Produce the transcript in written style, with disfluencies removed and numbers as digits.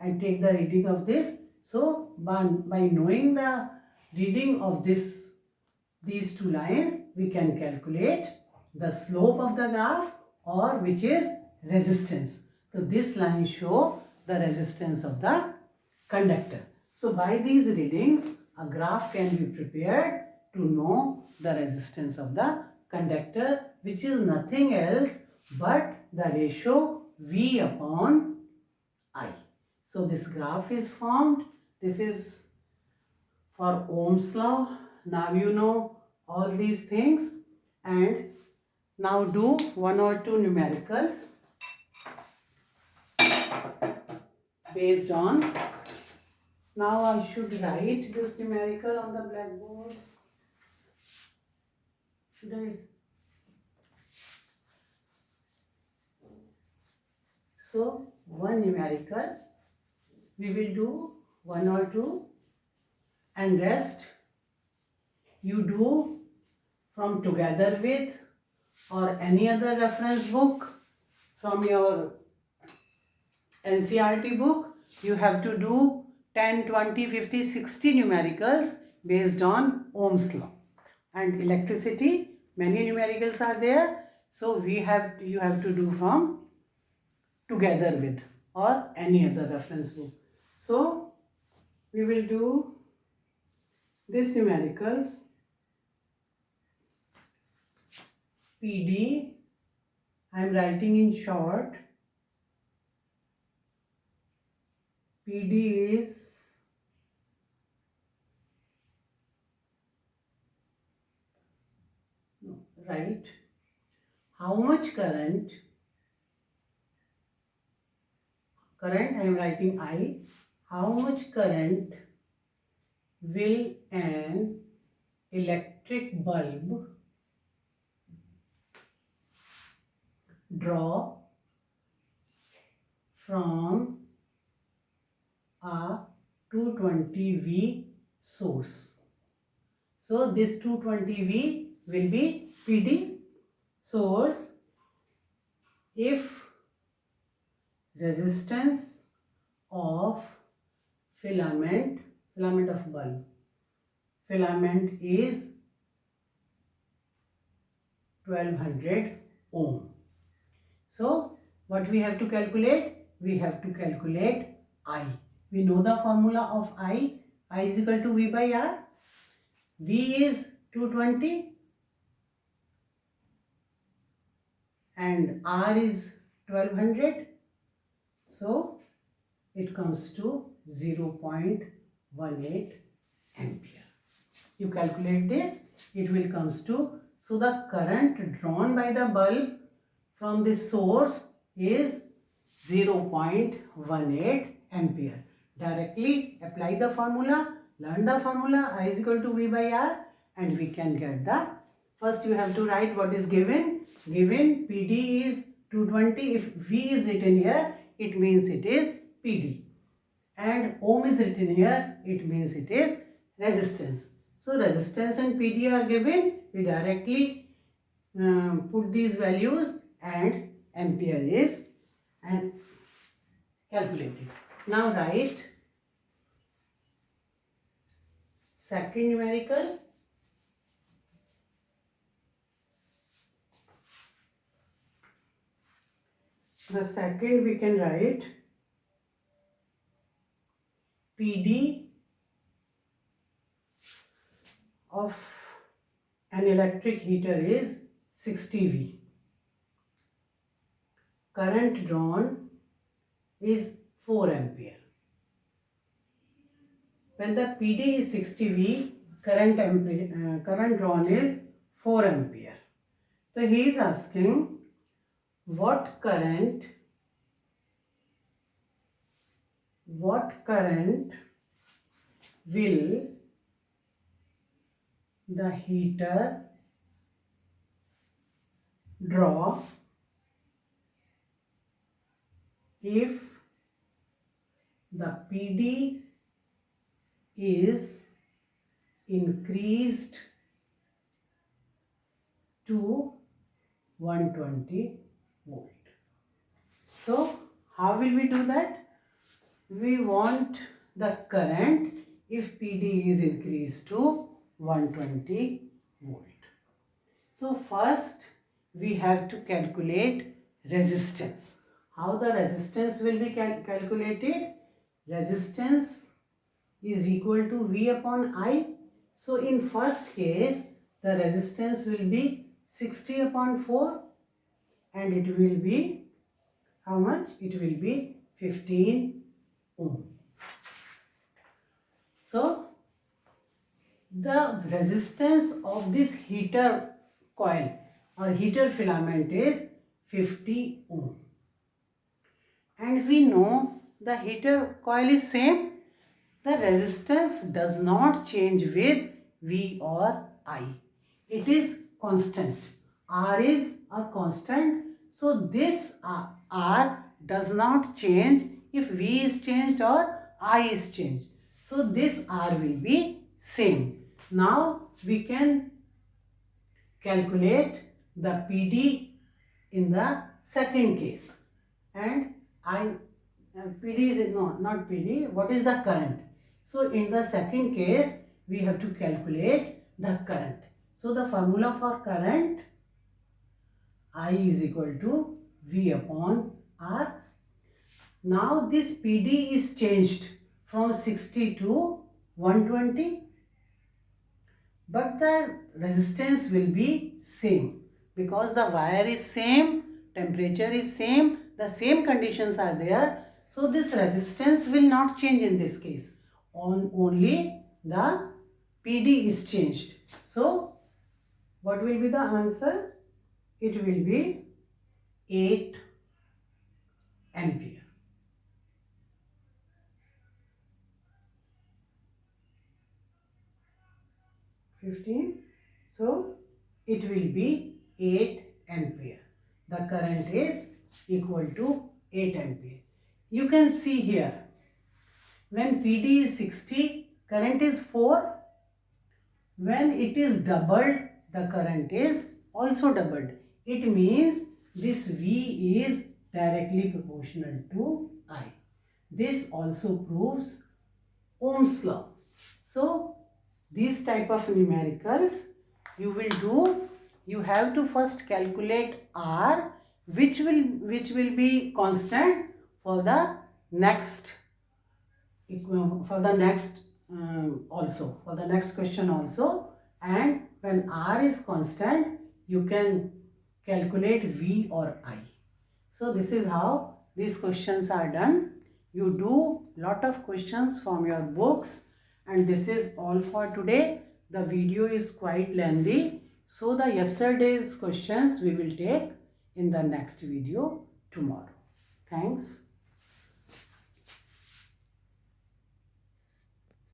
and take the reading of this. So by knowing the reading of these two lines, we can calculate the slope of the graph, or which is resistance. So this line show the resistance of the conductor. So by these readings, a graph can be prepared to know the resistance of the conductor, which is nothing else but the ratio V upon I. So this graph is formed. This is for Ohm's law. Now you know all these things, and now do one or two numericals based on. Now I should write this numerical on the blackboard. Should I? So one numerical, we will do one or two, and rest you do from Together With or any other reference book from your NCERT book. You have to do 10, 20, 50, 60 numericals based on Ohm's law. And electricity, many numericals are there. So you have to do from Together With or any other reference book. So we will do this numericals. PD, I am writing in short. PD is right. How much current? Current, I am writing I. How much current will an electric bulb draw from a 220V source? So this 220V will be PD source if resistance of filament of bulb, filament is 1200 ohm. So what we have to calculate? We have to calculate I. We know the formula of I. I is equal to V by R. V is 220 and R is 1200. So it comes to 0.18 ampere. You calculate this, it will comes to, so the current drawn by the bulb from this source is 0.18 ampere. Directly apply the formula, learn the formula, I is equal to V by R, and we can get the, first you have to write what is given. Given PD is 220, if V is written here, it means it is PD. And ohm is written here, it means it is resistance. So resistance and PD are given, we directly put these values and ampere is and calculated. Now write second numerical. The second we can write PD of an electric heater is 60V. Current drawn is 4 ampere. When the PD is 60V, current drawn is 4 ampere. So he is asking what current will the heater draw if the PD is increased to 120 volt. So how will we do that? we want the current if PD is increased to 120 volt. So first we have to calculate resistance. How the resistance will be calculated? Resistance is equal to V upon I. So in first case the resistance will be 60 upon 4 and it will be how much? It will be 15 ohm. So the resistance of this heater coil or heater filament is 50 ohm. And we know the heater coil is same. The resistance does not change with V or I. It is constant. R is a constant. So this R does not change if V is changed or I is changed. So this R will be same. Now we can calculate the PD in the second case. And PD is not PD. What is the current? So in the second case, we have to calculate the current. So the formula for current, I is equal to V upon R. Now this PD is changed from 60 to 120. But the resistance will be same because the wire is same, temperature is same, the same conditions are there. So this resistance will not change in this case. Only the PD is changed. So what will be the answer? It will be 8 ampere. 15. So it will be 8 ampere. The current is equal to 8 ampere. You can see here, when PD is 60, current is 4. When it is doubled, the current is also doubled. It means this V is directly proportional to I. This also proves Ohm's law. So these type of numericals you will do, you have to first calculate R, which will be constant for the next also, for the next question also. And when R is constant, you can calculate V or I. So this is how these questions are done. You do lot of questions from your books, and this is all for today. The video is quite lengthy, so the yesterday's questions we will take in the next video tomorrow. Thanks.